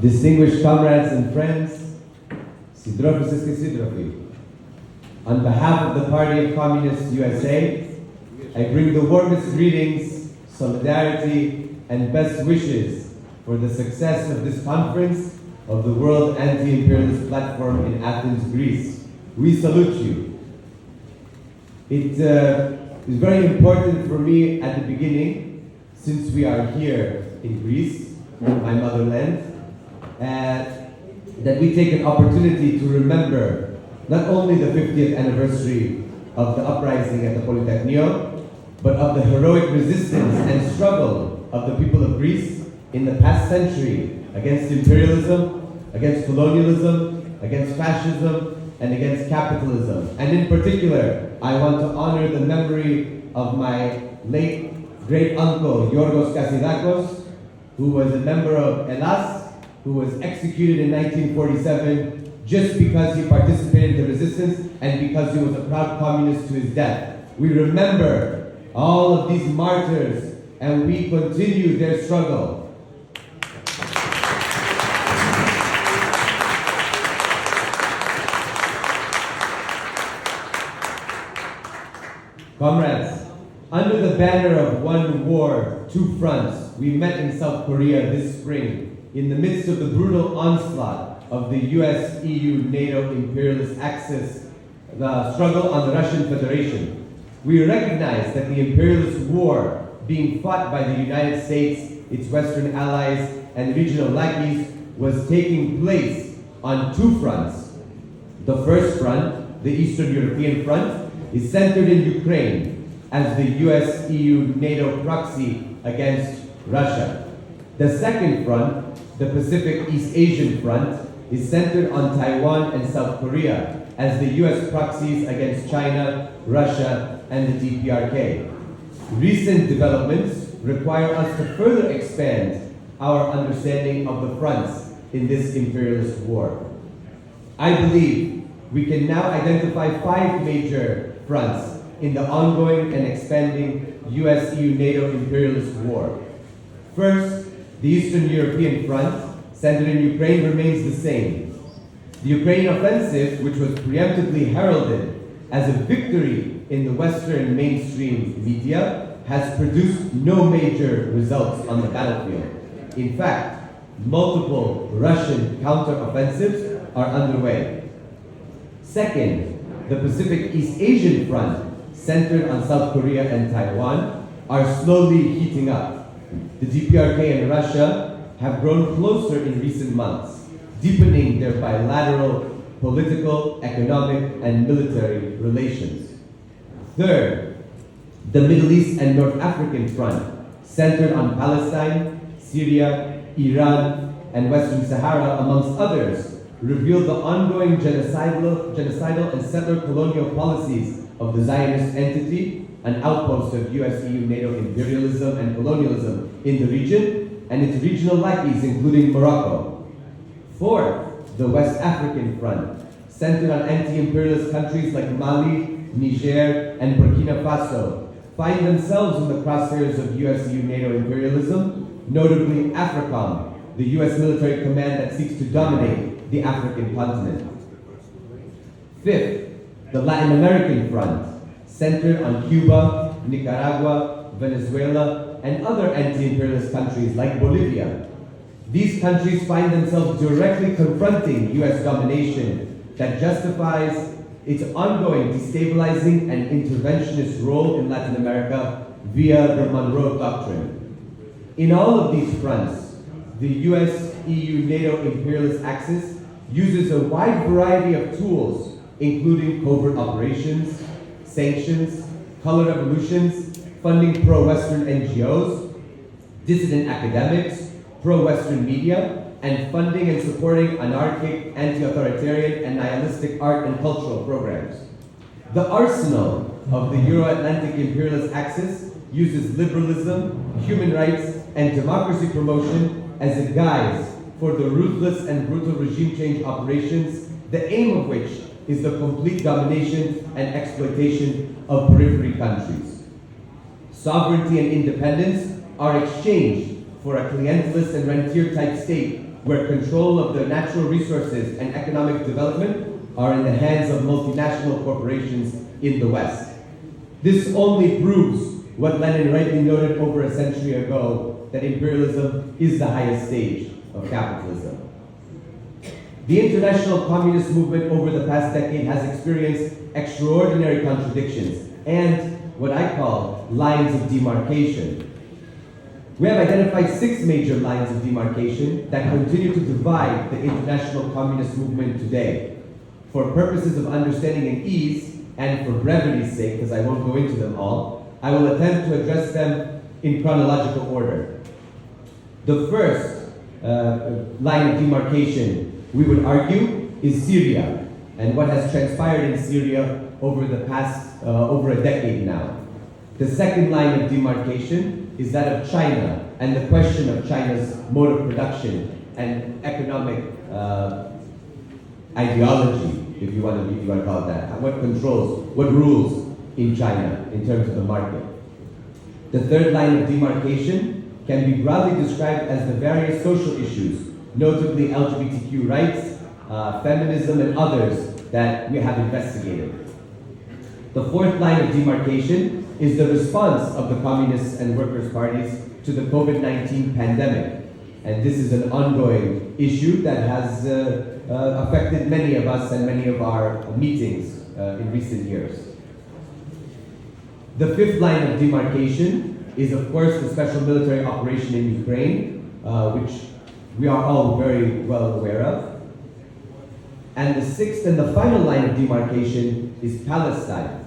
Distinguished comrades and friends, Sidrofis and Sidrofi, on behalf of the Party of Communists USA, I bring the warmest greetings, solidarity, and best wishes for the success of this conference of the World Anti-imperialist Platform in Athens, Greece. We salute you. It is very important for me at the beginning, since we are here in Greece, my motherland, that we take an opportunity to remember not only the 50th anniversary of the uprising at the Polytechnio, but of the heroic resistance and struggle of the people of Greece in the past century against imperialism, against colonialism, against fascism, and against capitalism. And in particular, I want to honor the memory of my late great-uncle, Yorgos Kassidakos, who was a member of Hellas, who was executed in 1947 just because he participated in the resistance and because he was a proud communist to his death. We remember all of these martyrs and we continue their struggle. Comrades, under the banner of one war, two fronts, we met in South Korea this spring in the midst of the brutal onslaught of the US, EU, NATO imperialist axis, the struggle on the Russian Federation. We recognize that the imperialist war being fought by the United States, its Western allies, and regional lackeys was taking place on two fronts. The first front, the Eastern European front, is centered in Ukraine as the US, EU, NATO proxy against Russia. The second front, the Pacific East Asian front, is centered on Taiwan and South Korea as the US proxies against China, Russia, and the DPRK. Recent developments require us to further expand our understanding of the fronts in this imperialist war. I believe we can now identify 5 major fronts in the ongoing and expanding US-EU NATO imperialist war. First, the Eastern European front, centered in Ukraine, remains the same. The Ukraine offensive, which was preemptively heralded as a victory in the Western mainstream media, has produced no major results on the battlefield. In fact, multiple Russian counteroffensives are underway. Second, the Pacific East Asian front, centered on South Korea and Taiwan, are slowly heating up. The DPRK and Russia have grown closer in recent months, deepening their bilateral political, economic, and military relations. Third, the Middle East and North African front, centered on Palestine, Syria, Iran, and Western Sahara, amongst others, revealed the ongoing genocidal and settler colonial policies of the Zionist entity, an outpost of US-EU NATO imperialism and colonialism in the region, and its regional lackeys, including Morocco. Fourth, the West African front, centered on anti-imperialist countries like Mali, Niger, and Burkina Faso, find themselves in the crosshairs of US-EU NATO imperialism, notably AFRICOM, the US military command that seeks to dominate the African continent. Fifth, the Latin American front, centered on Cuba, Nicaragua, Venezuela, and other anti-imperialist countries like Bolivia. These countries find themselves directly confronting US domination that justifies its ongoing destabilizing and interventionist role in Latin America via the Monroe Doctrine. In all of these fronts, the US-EU NATO imperialist axis uses a wide variety of tools, including covert operations, sanctions, color revolutions, funding pro-Western NGOs, dissident academics, pro-Western media, and funding and supporting anarchic, anti-authoritarian, and nihilistic art and cultural programs. The arsenal of the Euro-Atlantic imperialist axis uses liberalism, human rights, and democracy promotion as a guise for the ruthless and brutal regime change operations, the aim of which is the complete domination and exploitation of periphery countries. Sovereignty and independence are exchanged for a clientelist and rentier-type state where control of the natural resources and economic development are in the hands of multinational corporations in the West. This only proves what Lenin rightly noted over a century ago, that imperialism is the highest stage of capitalism. The international communist movement over the past decade has experienced extraordinary contradictions and what I call lines of demarcation. We have identified 6 major lines of demarcation that continue to divide the international communist movement today. For purposes of understanding and ease, and for brevity's sake, because I won't go into them all, I will attempt to address them in chronological order. The first line of demarcation, we would argue, is Syria, and what has transpired in Syria over the past, over a decade now. The second line of demarcation is that of China, and the question of China's mode of production and economic ideology, if you want to call it that. What controls, what rules in China in terms of the market. The third line of demarcation can be broadly described as the various social issues, notably LGBTQ rights, feminism, and others that we have investigated. The fourth line of demarcation is the response of the communists and workers' parties to the COVID-19 pandemic. And this is an ongoing issue that has affected many of us and many of our meetings in recent years. The fifth line of demarcation is, of course, the special military operation in Ukraine, which we are all very well aware of. And the sixth and the final line of demarcation is Palestine.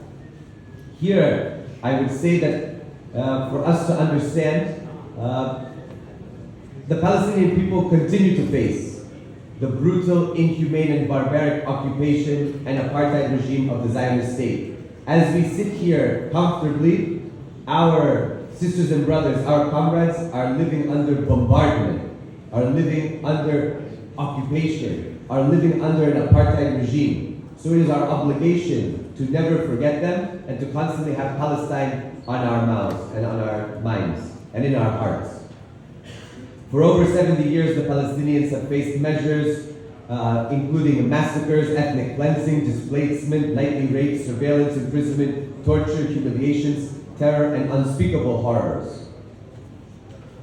Here, I would say that for us to understand, the Palestinian people continue to face the brutal, inhumane, and barbaric occupation and apartheid regime of the Zionist state. As we sit here comfortably, our sisters and brothers, our comrades, are living under bombardment, are living under occupation, are living under an apartheid regime. So it is our obligation to never forget them and to constantly have Palestine on our mouths and on our minds and in our hearts. For over 70 years, the Palestinians have faced measures including massacres, ethnic cleansing, displacement, nightly rapes, surveillance, imprisonment, torture, humiliations, terror, and unspeakable horrors.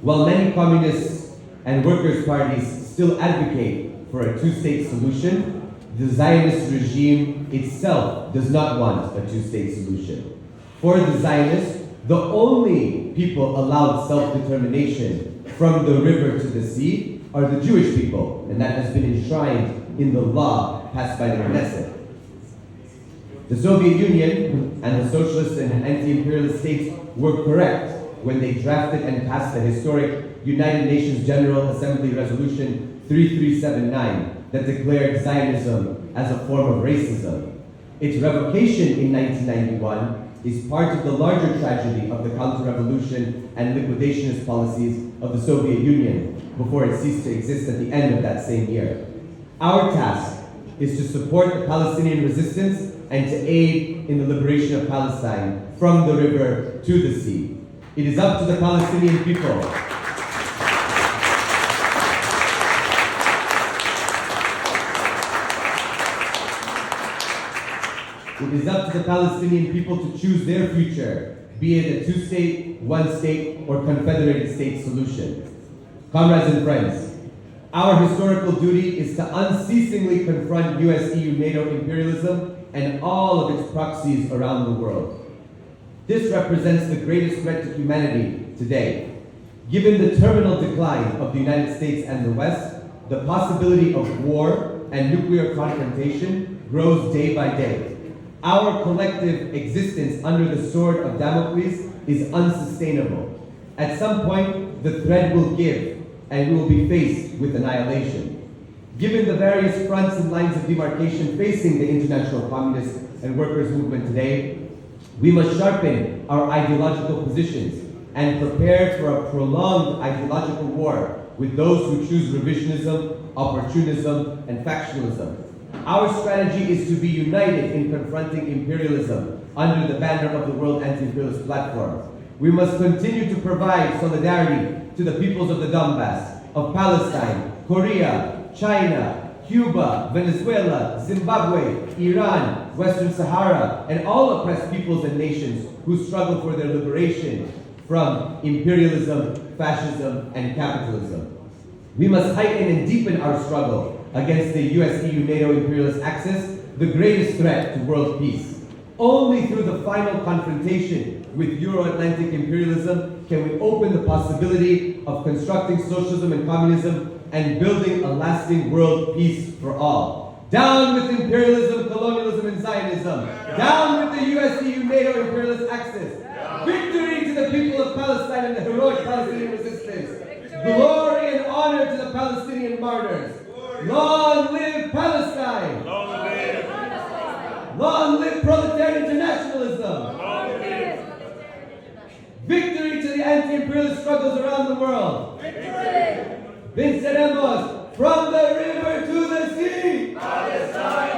While many communists and workers' parties still advocate for a two-state solution, the Zionist regime itself does not want a two-state solution. For the Zionists, the only people allowed self-determination from the river to the sea are the Jewish people, and that has been enshrined in the law passed by the Knesset. The Soviet Union and the socialist and anti-imperialist states were correct when they drafted and passed the historic United Nations General Assembly Resolution 3379 that declared Zionism as a form of racism. Its revocation in 1991 is part of the larger tragedy of the counter-revolution and liquidationist policies of the Soviet Union before it ceased to exist at the end of that same year. Our task is to support the Palestinian resistance and to aid in the liberation of Palestine from the river to the sea. It is up to the Palestinian people. It is up to the Palestinian people to choose their future, be it a two-state, one-state, or confederated state solution. Comrades and friends, our historical duty is to unceasingly confront US, EU, NATO imperialism and all of its proxies around the world. This represents the greatest threat to humanity today. Given the terminal decline of the United States and the West, the possibility of war and nuclear confrontation grows day by day. Our collective existence under the sword of Damocles is unsustainable. At some point, the thread will give, and we will be faced with annihilation. Given the various fronts and lines of demarcation facing the international communist and workers' movement today, we must sharpen our ideological positions and prepare for a prolonged ideological war with those who choose revisionism, opportunism, and factionalism. Our strategy is to be united in confronting imperialism under the banner of the World Anti-imperialist Platform. We must continue to provide solidarity to the peoples of the Donbass of Palestine, Korea, China, Cuba, Venezuela, Zimbabwe, Iran, Western Sahara, and all oppressed peoples and nations who struggle for their liberation from imperialism, fascism, and capitalism. We must heighten and deepen our struggle against the US-EU-NATO imperialist axis, the greatest threat to world peace. Only through the final confrontation with Euro-Atlantic imperialism can we open the possibility of constructing socialism and communism and building a lasting world peace for all. Down with imperialism, colonialism, and Zionism. Down with the US-EU-NATO imperialist axis. Victory to the people of Palestine and the heroic Palestinian resistance. Glory and honor to the Palestinian martyrs. Long live Palestine! Long live Palestine! Long live proletarian internationalism! Long live! Victory to the anti-imperialist struggles around the world! Victory! Venceremos from the river to the sea! Palestine!